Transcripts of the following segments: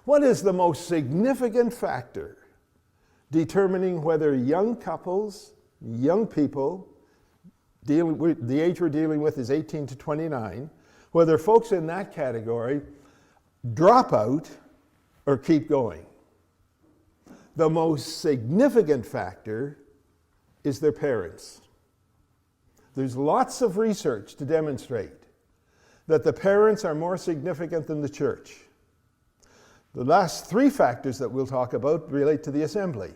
What is the most significant factor determining whether young couples, young people, the age we're dealing with is 18 to 29, whether folks in that category drop out or keep going? The most significant factor is their parents. There's lots of research to demonstrate that the parents are more significant than the church. The last three factors that we'll talk about relate to the assembly.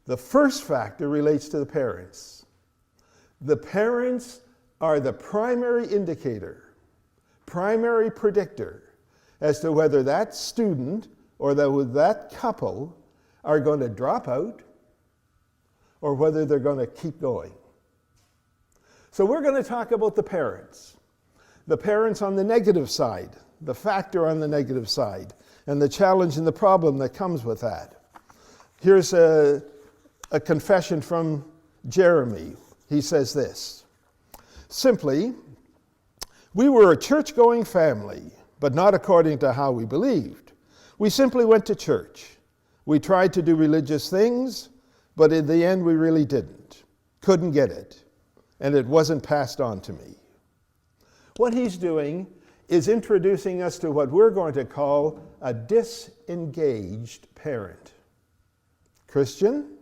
The first factor relates to the parents. The parents are the primary indicator, primary predictor as to whether that student or that couple are going to drop out or whether they're going to keep going. So we're going to talk about the parents on the negative side, the factor on the negative side, and the challenge and the problem that comes with that. Here's a confession from Jeremy. He says this: simply, we were a church-going family, but not according to how we believed. We simply went to church. We tried to do religious things, but in the end we really didn't. Couldn't get it, and it wasn't passed on to me. What he's doing is introducing us to what we're going to call a disengaged parent. Christian,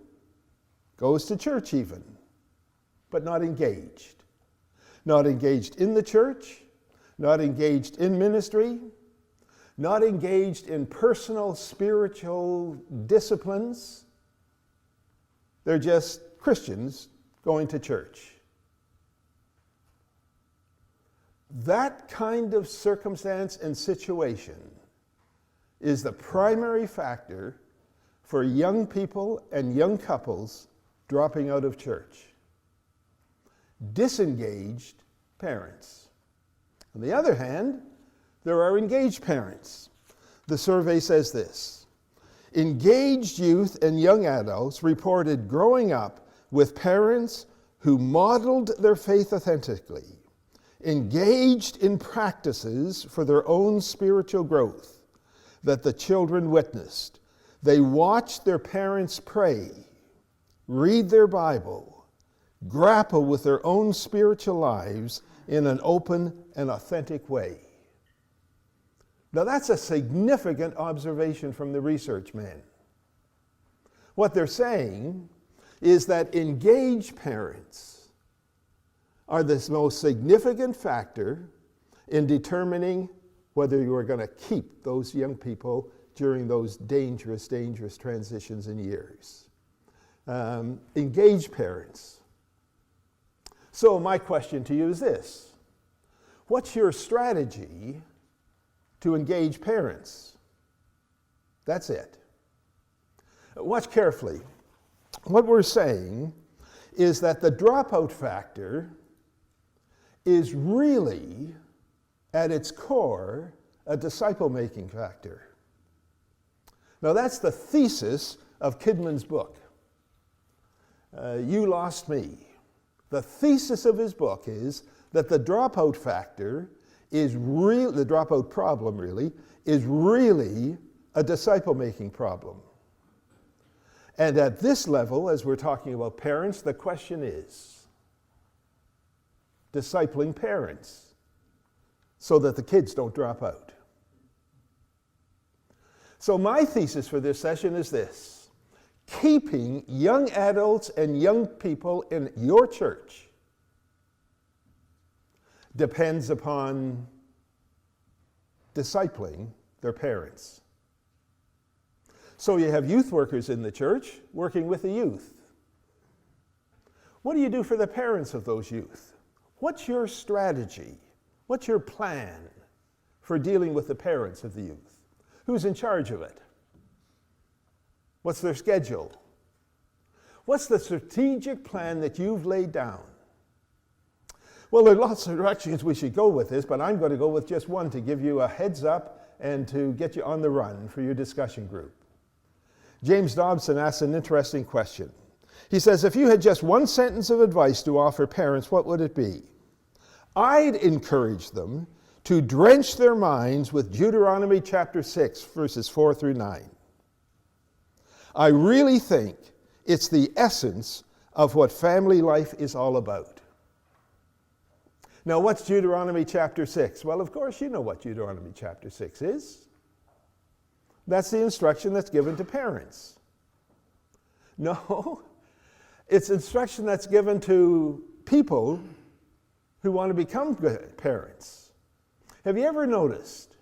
goes to church even, but not engaged. Not engaged in the church, not engaged in ministry, not engaged in personal spiritual disciplines. They're just Christians going to church. That kind of circumstance and situation is the primary factor for young people and young couples dropping out of church. Disengaged parents. On the other hand, there are engaged parents. The survey says this: engaged youth and young adults reported growing up with parents who modeled their faith authentically, engaged in practices for their own spiritual growth that the children witnessed. They watched their parents pray, read their Bible, grapple with their own spiritual lives in an open and authentic way. Now that's a significant observation from the research men. What they're saying is that engaged parents are the most significant factor in determining whether you are going to keep those young people during those dangerous transitions and years. Engaged parents. So my question to you is this: what's your strategy to engage parents? That's it. Watch carefully. What we're saying is that the dropout factor is really, at its core, a disciple-making factor. Now that's the thesis of Kidman's book, You Lost Me. The thesis of his book is that the dropout factor is the dropout problem really, is really a disciple-making problem. And at this level, as we're talking about parents, the question is, discipling parents so that the kids don't drop out. So my thesis for this session is this: keeping young adults and young people in your church depends upon discipling their parents. So you have youth workers in the church working with the youth. What do you do for the parents of those youth? What's your strategy? What's your plan for dealing with the parents of the youth? Who's in charge of it? What's their schedule? What's the strategic plan that you've laid down? Well, there are lots of directions we should go with this, but I'm going to go with just one to give you a heads up and to get you on the run for your discussion group. James Dobson asks an interesting question. He says, if you had just one sentence of advice to offer parents, what would it be? I'd encourage them to drench their minds with Deuteronomy chapter 6, verses 4 through 9. I really think it's the essence of what family life is all about. Now, what's Deuteronomy chapter 6? Well, of course, you know what Deuteronomy chapter 6 is. That's the instruction that's given to parents. No, it's instruction that's given to people who want to become good parents. Have you ever noticed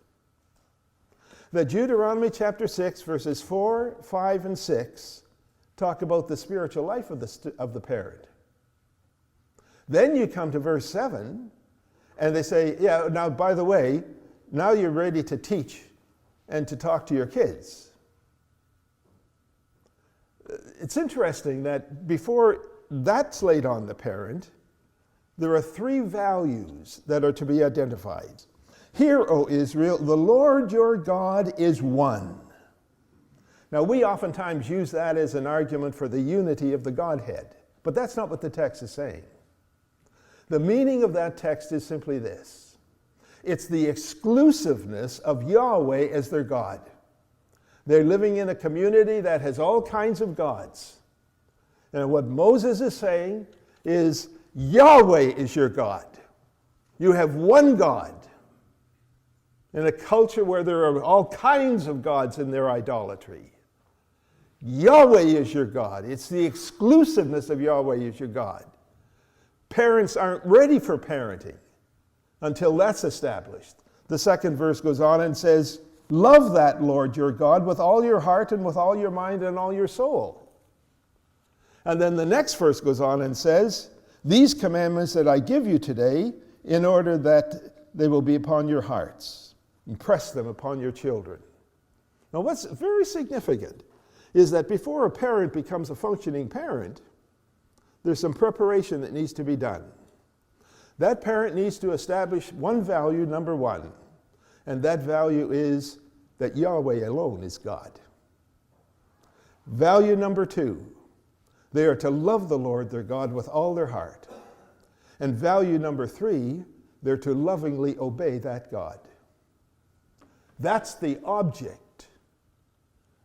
that Deuteronomy chapter 6, verses 4, 5, and 6 talk about the spiritual life of the parent? Then you come to verse 7, and they say, yeah, now, by the way, now you're ready to teach and to talk to your kids. It's interesting that before that's laid on the parent, there are 3 values that are to be identified. Hear, O Israel, the Lord your God is one. Now, we oftentimes use that as an argument for the unity of the Godhead, but that's not what the text is saying. The meaning of that text is simply this. It's the exclusiveness of Yahweh as their God. They're living in a community that has all kinds of gods. And what Moses is saying is, Yahweh is your God. You have one God. In a culture where there are all kinds of gods in their idolatry, Yahweh is your God. It's the exclusiveness of Yahweh as your God. Parents aren't ready for parenting until that's established. The second verse goes on and says, love that Lord your God with all your heart and with all your mind and all your soul. And then the next verse goes on and says, these commandments that I give you today, in order that they will be upon your hearts. Impress them upon your children. Now, what's very significant is that before a parent becomes a functioning parent, there's some preparation that needs to be done. That parent needs to establish one value, number one, and that value is that Yahweh alone is God. Value number 2, they are to love the Lord their God with all their heart. And value number 3, they're to lovingly obey that God. That's the object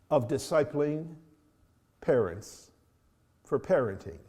of discipling parents for parenting.